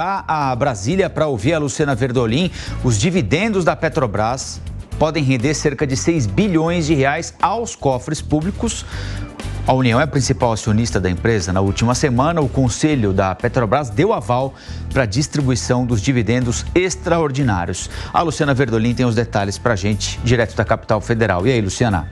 A Brasília para ouvir a Luciana Verdolim. Os dividendos da Petrobras podem render cerca de 6 bilhões de reais aos cofres públicos. A União é a principal acionista da empresa. Na última semana, o Conselho da Petrobras deu aval para a distribuição dos dividendos extraordinários. A Luciana Verdolim tem os detalhes para a gente, direto da capital federal. E aí, Luciana?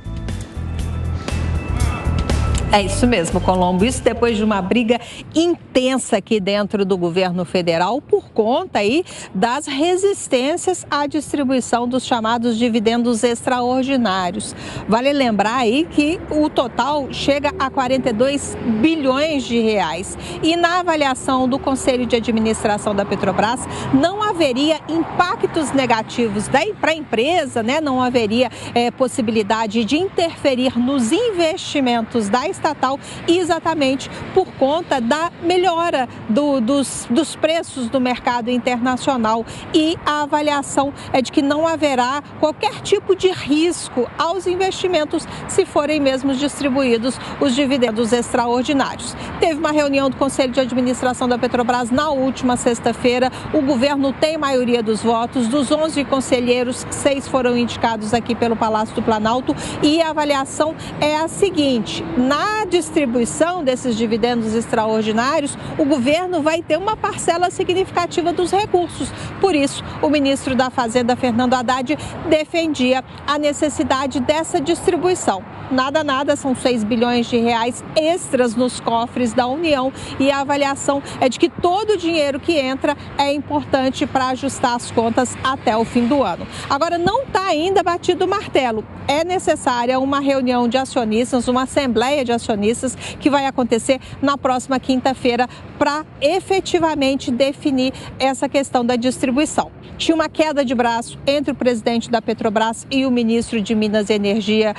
É isso mesmo, Colombo. Isso depois de uma briga intensa aqui dentro do governo federal por conta aí das resistências à distribuição dos chamados dividendos extraordinários. Vale lembrar aí que o total chega a 42 bilhões de reais. E na avaliação do Conselho de Administração da Petrobras, não haveria impactos negativos para a empresa, né? Não haveria possibilidade de interferir nos investimentos da estatal, exatamente por conta da melhora dos preços do mercado internacional, e a avaliação é de que não haverá qualquer tipo de risco aos investimentos se forem mesmo distribuídos os dividendos extraordinários. Teve uma reunião do Conselho de Administração da Petrobras na última sexta-feira. O governo tem maioria dos votos. Dos 11 conselheiros, 6 foram indicados aqui pelo Palácio do Planalto, e a avaliação é a seguinte: na distribuição desses dividendos extraordinários, o governo vai ter uma parcela significativa dos recursos. Por isso, o ministro da Fazenda, Fernando Haddad, defendia a necessidade dessa distribuição. Nada, são 6 bilhões de reais extras nos cofres da União, e a avaliação é de que todo o dinheiro que entra é importante para ajustar as contas até o fim do ano. Agora, não está ainda batido o martelo. É necessária uma reunião de acionistas, uma assembleia de acionistas que vai acontecer na próxima quinta-feira para efetivamente definir essa questão da distribuição. Tinha uma queda de braço entre o presidente da Petrobras e o ministro de Minas e Energia,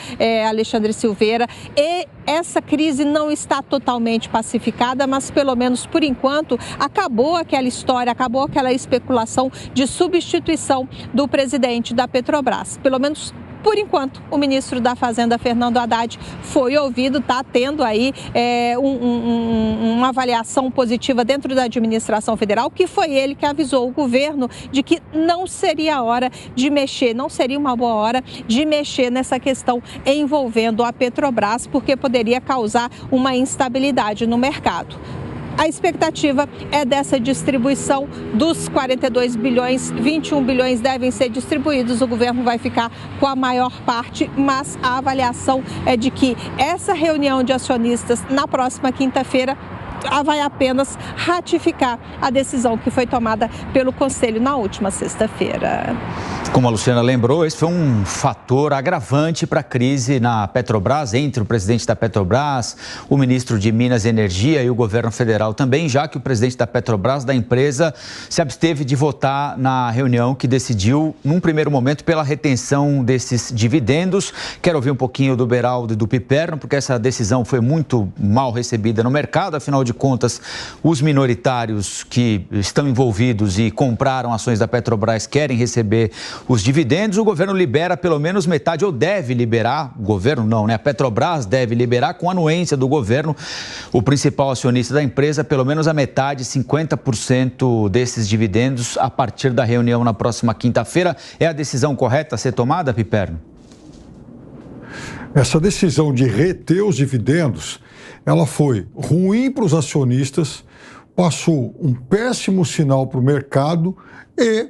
Alexandre Silveira, e essa crise não está totalmente pacificada, mas pelo menos por enquanto acabou aquela história, acabou aquela especulação de substituição do presidente da Petrobras. Pelo menos por enquanto, o ministro da Fazenda, Fernando Haddad, foi ouvido, está tendo aí uma avaliação positiva dentro da administração federal, que foi ele que avisou o governo de que não seria a hora de mexer, não seria uma boa hora de mexer nessa questão envolvendo a Petrobras, porque poderia causar uma instabilidade no mercado. A expectativa é dessa distribuição dos 42 bilhões, 21 bilhões devem ser distribuídos, o governo vai ficar com a maior parte, mas a avaliação é de que essa reunião de acionistas na próxima quinta-feira vai apenas ratificar a decisão que foi tomada pelo Conselho na última sexta-feira. Como a Luciana lembrou, esse foi um fator agravante para a crise na Petrobras, entre o presidente da Petrobras, o ministro de Minas e Energia e o governo federal também, já que o presidente da Petrobras, da empresa, se absteve de votar na reunião que decidiu, num primeiro momento, pela retenção desses dividendos. Quero ouvir um pouquinho do Beraldo e do Piperno, porque essa decisão foi muito mal recebida no mercado. Afinal de contas, os minoritários que estão envolvidos e compraram ações da Petrobras querem receber os dividendos. O governo libera pelo menos metade, ou deve liberar, o governo não, né? A Petrobras deve liberar, com anuência do governo, o principal acionista da empresa, pelo menos a metade, 50% desses dividendos a partir da reunião na próxima quinta-feira. É a decisão correta a ser tomada, Piperno? Essa decisão de reter os dividendos, ela foi ruim para os acionistas, passou um péssimo sinal para o mercado e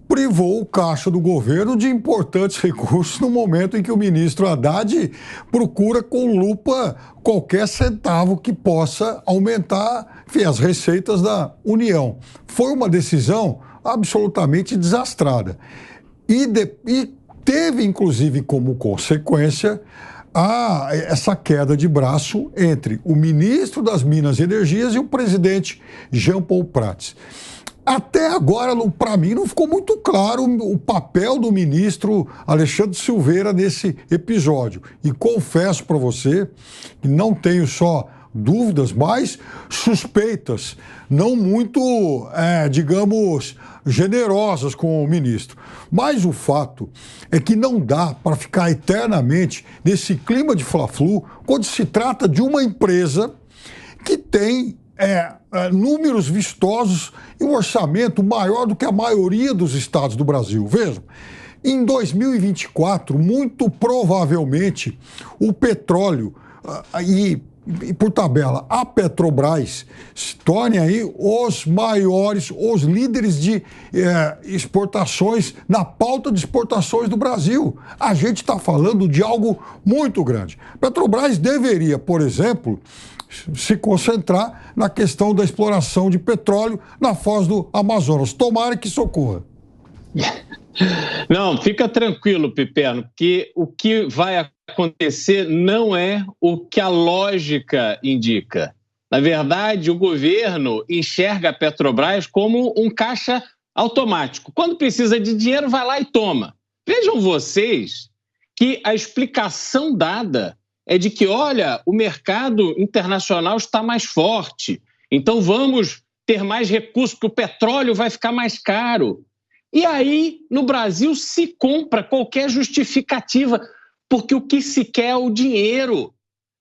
privou o caixa do governo de importantes recursos no momento em que o ministro Haddad procura com lupa qualquer centavo que possa aumentar, enfim, as receitas da União. Foi uma decisão absolutamente desastrada. E teve, inclusive, como consequência, essa queda de braço entre o ministro das Minas e Energias e o presidente Jean Paul Prats. Até agora, para mim, não ficou muito claro o papel do ministro Alexandre Silveira nesse episódio. E confesso para você que não tenho só dúvidas, mas suspeitas, não muito, digamos, generosas com o ministro. Mas o fato é que não dá para ficar eternamente nesse clima de fla-flu quando se trata de uma empresa que tem números vistosos e um orçamento maior do que a maioria dos estados do Brasil. Vejam, em 2024, muito provavelmente, o petróleo e por tabela, a Petrobras se torne aí os maiores, os líderes de exportações, na pauta de exportações do Brasil. A gente está falando de algo muito grande. Petrobras deveria, por exemplo, se concentrar na questão da exploração de petróleo na foz do Amazonas. Tomara que socorra. Não, fica tranquilo, Piperno, que o que vai acontecer não é o que a lógica indica. Na verdade, o governo enxerga a Petrobras como um caixa automático. Quando precisa de dinheiro, vai lá e toma. Vejam vocês que a explicação dada é de que, olha, o mercado internacional está mais forte, então vamos ter mais recursos, porque o petróleo vai ficar mais caro. E aí, no Brasil, se compra qualquer justificativa, porque o que se quer é o dinheiro.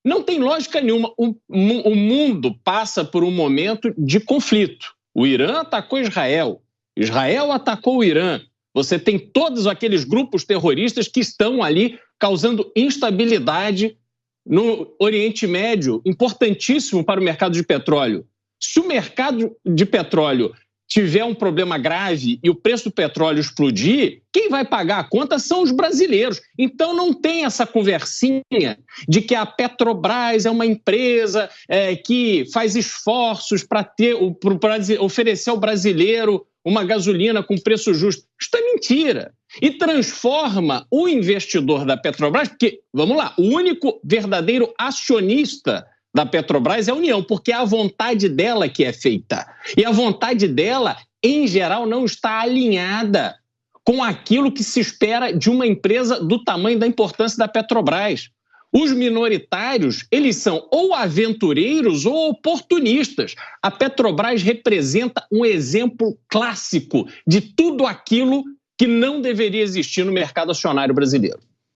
Não tem lógica nenhuma. O mundo passa por um momento de conflito. O Irã atacou Israel, Israel atacou o Irã. Você tem todos aqueles grupos terroristas que estão ali causando instabilidade no Oriente Médio, importantíssimo para o mercado de petróleo. Se o mercado de petróleo tiver um problema grave e o preço do petróleo explodir, quem vai pagar a conta são os brasileiros. Então não tem essa conversinha de que a Petrobras é uma empresa que faz esforços para oferecer ao brasileiro uma gasolina com preço justo. Isso é mentira. E transforma o investidor da Petrobras, porque, vamos lá, o único verdadeiro acionista da Petrobras é a União, porque é a vontade dela que é feita. E a vontade dela, em geral, não está alinhada com aquilo que se espera de uma empresa do tamanho da importância da Petrobras. Os minoritários, eles são ou aventureiros ou oportunistas. A Petrobras representa um exemplo clássico de tudo aquilo que não deveria existir no mercado acionário brasileiro.